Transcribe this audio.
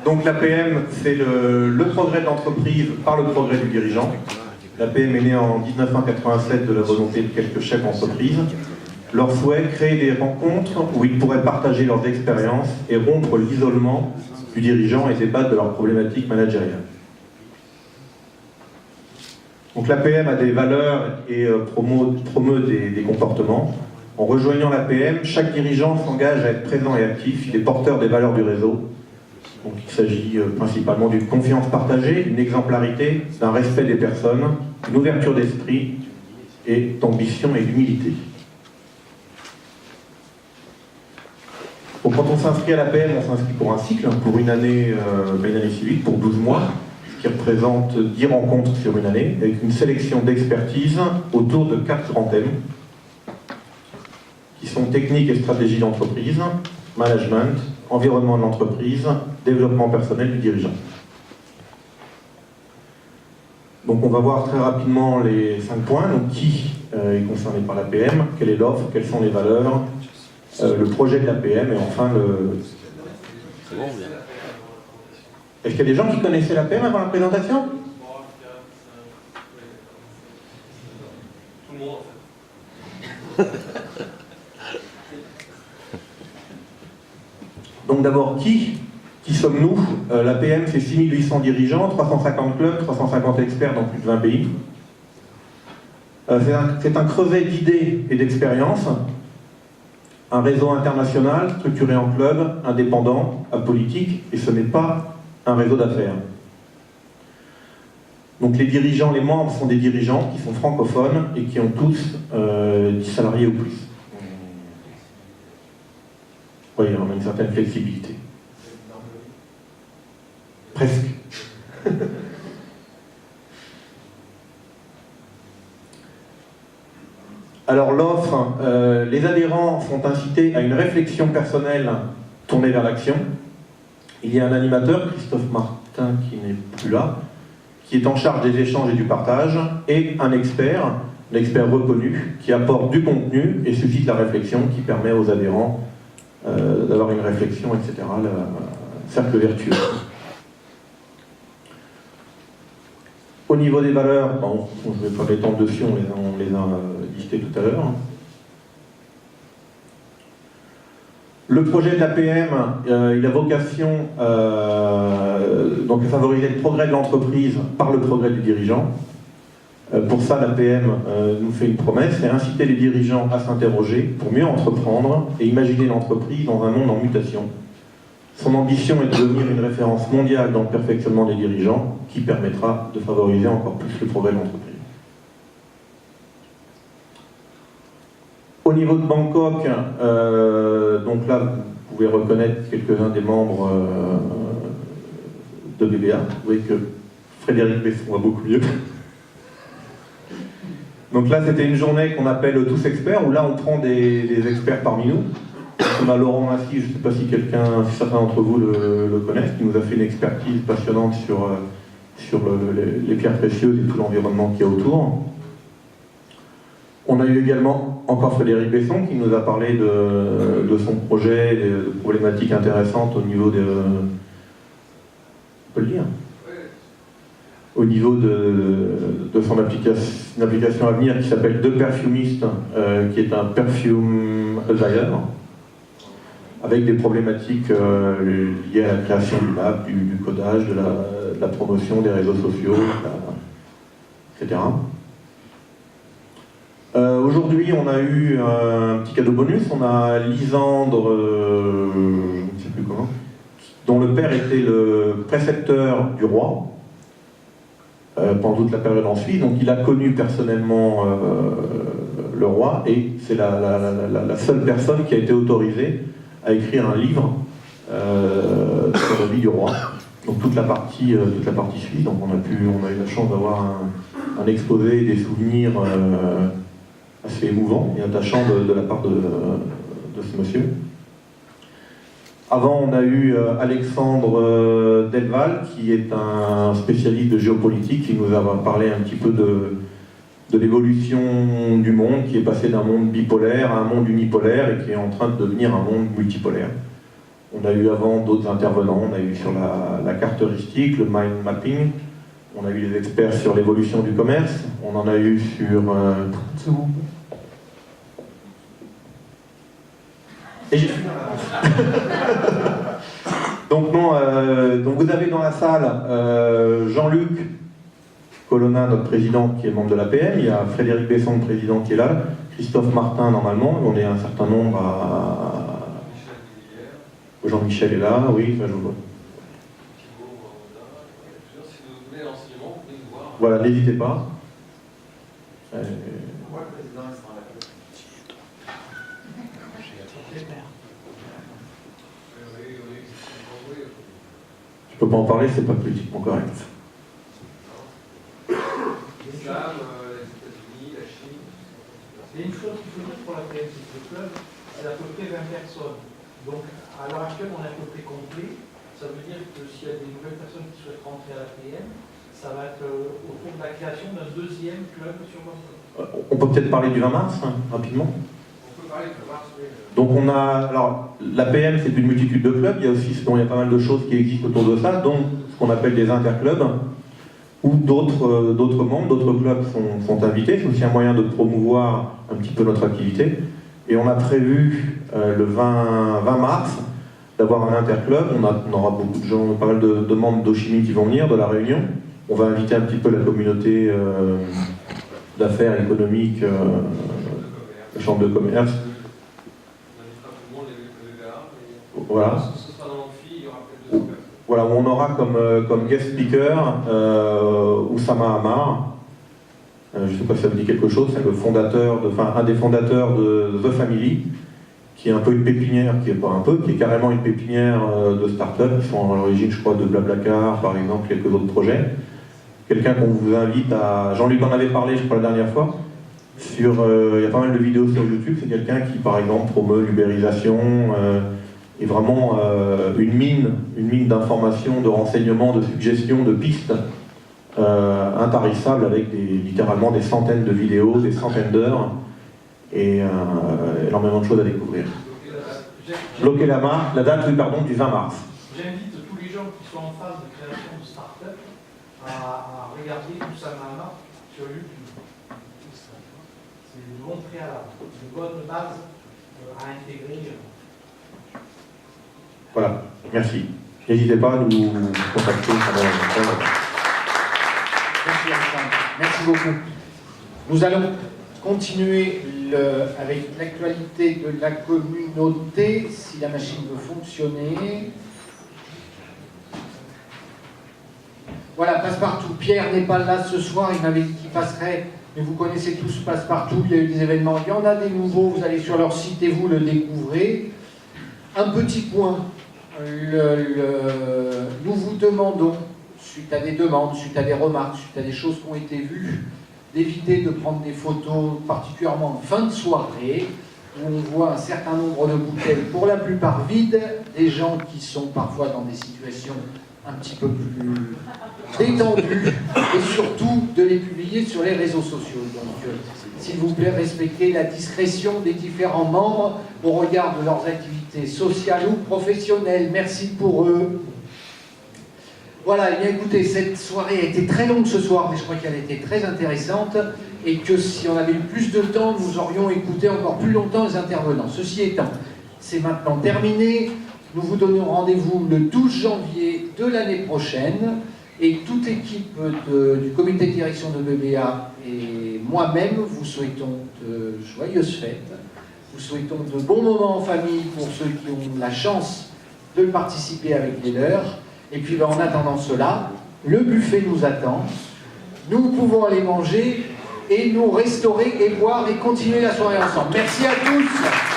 Donc l'APM, c'est le progrès de l'entreprise par le progrès du dirigeant. L'APM est née en 1987 de la volonté de quelques chefs d'entreprise. Leur souhait, créer des rencontres où ils pourraient partager leurs expériences et rompre l'isolement du dirigeant et débattre de leurs problématiques managériales. Donc l'APM a des valeurs et promeut des comportements. En rejoignant l'APM, chaque dirigeant s'engage à être présent et actif. Il est porteur des valeurs du réseau. Donc il s'agit principalement d'une confiance partagée, d'une exemplarité, d'un respect des personnes, d'une ouverture d'esprit et d'ambition et d'humilité. Donc quand on s'inscrit à l'APM, on s'inscrit pour un cycle, pour une année civique, pour 12 mois, ce qui représente 10 rencontres sur une année, avec une sélection d'expertise autour de 4 grands thèmes, qui sont technique et stratégie d'entreprise, management, environnement de l'entreprise, développement personnel du dirigeant. Donc on va voir très rapidement les 5 points. Donc qui est concerné par l'APM, quelle est l'offre, quelles sont les valeurs, le projet de l'APM et enfin le... Est-ce qu'il y a des gens qui connaissaient l'APM avant la présentation? Tout le monde en fait. Donc d'abord, qui sommes-nous? L'APM, c'est 6800 dirigeants, 350 clubs, 350 experts dans plus de 20 pays. C'est un creuset d'idées et d'expériences, un réseau international structuré en clubs, indépendants, apolitiques, et ce n'est pas un réseau d'affaires. Donc les dirigeants, les membres sont des dirigeants qui sont francophones et qui ont tous 10 salariés ou plus. Oui, on a une certaine flexibilité. Presque. Alors l'offre, les adhérents sont incités à une réflexion personnelle tournée vers l'action. Il y a un animateur, Christophe Martin, qui n'est plus là, qui est en charge des échanges et du partage, et un expert reconnu, qui apporte du contenu et suscite la réflexion qui permet aux adhérents d'avoir une réflexion, etc. Le cercle vertueux. Au niveau des valeurs, bon, je ne vais pas m'étendre dessus, on les a listés tout à l'heure. Le projet de l'APM, il a vocation donc à favoriser le progrès de l'entreprise par le progrès du dirigeant. Pour ça, l'APM nous fait une promesse, c'est inciter les dirigeants à s'interroger pour mieux entreprendre et imaginer l'entreprise dans un monde en mutation. Son ambition est de devenir une référence mondiale dans le perfectionnement des dirigeants qui permettra de favoriser encore plus le progrès de l'entreprise. Au niveau de Bangkok, donc là, vous pouvez reconnaître quelques-uns des membres de BBA. Vous voyez que Frédéric Besson va beaucoup mieux. Donc là, c'était une journée qu'on appelle Tous Experts, où là, on prend des experts parmi nous. On a Laurent Massy, je ne sais pas si certains d'entre vous le connaissent, qui nous a fait une expertise passionnante sur les pierres précieuses et tout l'environnement qu'il y a autour. On a eu également encore Frédéric Besson qui nous a parlé de son projet, de problématiques intéressantes au niveau de... On peut le dire ? Au niveau de son application à venir qui s'appelle The Perfumist, qui est un perfume advisor, avec des problématiques liées à la création du lab, du codage, de la promotion des réseaux sociaux, etc. Aujourd'hui, on a eu un petit cadeau bonus. On a Lisandre, je ne sais plus comment, dont le père était le précepteur du roi pendant toute la période en Suisse. Donc il a connu personnellement le roi et c'est la seule personne qui a été autorisée à écrire un livre sur la vie du roi. Donc toute la partie suisse. Donc on a eu la chance d'avoir un exposé et des souvenirs assez émouvant et attachant de la part de ce monsieur. Avant, on a eu Alexandre Delval, qui est un spécialiste de géopolitique, qui nous a parlé un petit peu de l'évolution du monde, qui est passé d'un monde bipolaire à un monde unipolaire et qui est en train de devenir un monde multipolaire. On a eu avant d'autres intervenants, on a eu sur la carte heuristique, le mind mapping, on a eu des experts sur l'évolution du commerce, on en a eu sur... 30 secondes. Et j'ai fini. Donc non, donc vous avez dans la salle Jean-Luc Colonna, notre président, qui est membre de l'APM, il y a Frédéric Besson, le président, qui est là, Christophe Martin, normalement, on est un certain nombre à... Jean-Michel est là, oui, je vois. Voilà, n'hésitez pas. Moi, le président, il sera là. Je peux pas en parler, c'est pas politiquement correct. L'islam, les États-Unis, la Chine. Il y a une chose qu'il faut dire pour la PM, c'est que le club, c'est à peu près 20 personnes. Donc, à l'heure actuelle, on est à peu près complet. Ça veut dire que s'il y a des nouvelles personnes qui souhaitent rentrer à la PM, ça va être autour de la création d'un deuxième club sur Bordeaux. On peut peut-être parler du 20 mars, hein, rapidement. On peut parler de mars, oui. Donc on a, alors l'APM c'est une multitude de clubs, il y a aussi il y a pas mal de choses qui existent autour de ça, dont ce qu'on appelle des interclubs, où d'autres membres, d'autres clubs sont invités. C'est aussi un moyen de promouvoir un petit peu notre activité. Et on a prévu le 20 mars d'avoir un interclub. On aura beaucoup de gens, pas mal de membres d'Ochimie qui vont venir, de la Réunion. On va inviter un petit peu la communauté d'affaires économiques, la chambre de commerce. Voilà. Voilà, où on aura comme guest speaker Oussama Hamar. Je ne sais pas si ça vous dit quelque chose, c'est le fondateur, un des fondateurs de The Family, qui est un peu une pépinière, qui est carrément une pépinière de start-up, qui sont à l'origine, je crois, de Blablacar, par exemple, quelques autres projets. Quelqu'un qu'on vous invite à... Jean-Luc en avait parlé, je crois, la dernière fois. Il y a pas mal de vidéos sur YouTube, c'est quelqu'un qui, par exemple, promeut l'ubérisation, et vraiment une mine d'informations, de renseignements, de suggestions, de pistes intarissables avec littéralement des centaines de vidéos, des centaines d'heures et énormément de choses à découvrir. Bloquer la date, oui, pardon, du 20 mars. J'invite tous les gens qui sont en phase de création de start-up à regarder Oussama Hamar sur YouTube. C'est une bonne préalable, une bonne base à intégrer. Voilà, merci. N'hésitez pas à nous contacter. Merci Alexandre, merci beaucoup. Nous allons continuer avec l'actualité de la communauté, si la machine veut fonctionner. Voilà, Passepartout. Pierre n'est pas là ce soir, il m'avait dit qu'il passerait, mais vous connaissez tous Passepartout, il y a eu des événements, il y en a des nouveaux, vous allez sur leur site et vous le découvrez. Un petit point, nous vous demandons, suite à des demandes, suite à des remarques, suite à des choses qui ont été vues, d'éviter de prendre des photos, particulièrement en fin de soirée, où on voit un certain nombre de bouteilles, pour la plupart vides, des gens qui sont parfois dans des situations un petit peu plus détendues, et surtout de les publier sur les réseaux sociaux. Donc, s'il vous plaît, respectez la discrétion des différents membres au regard de leurs activités sociales ou professionnelles. Merci pour eux. Voilà, eh bien écoutez, cette soirée a été très longue ce soir, mais je crois qu'elle a été très intéressante et que si on avait eu plus de temps, nous aurions écouté encore plus longtemps les intervenants. Ceci étant, c'est maintenant terminé. Nous vous donnons rendez-vous le 12 janvier de l'année prochaine et toute l'équipe du comité de direction de BBA et moi-même vous souhaitons de joyeuses fêtes. Vous souhaitons de bons moments en famille pour ceux qui ont la chance de participer avec les leurs. Et puis en attendant cela, le buffet nous attend. Nous pouvons aller manger et nous restaurer et boire et continuer la soirée ensemble. Merci à tous.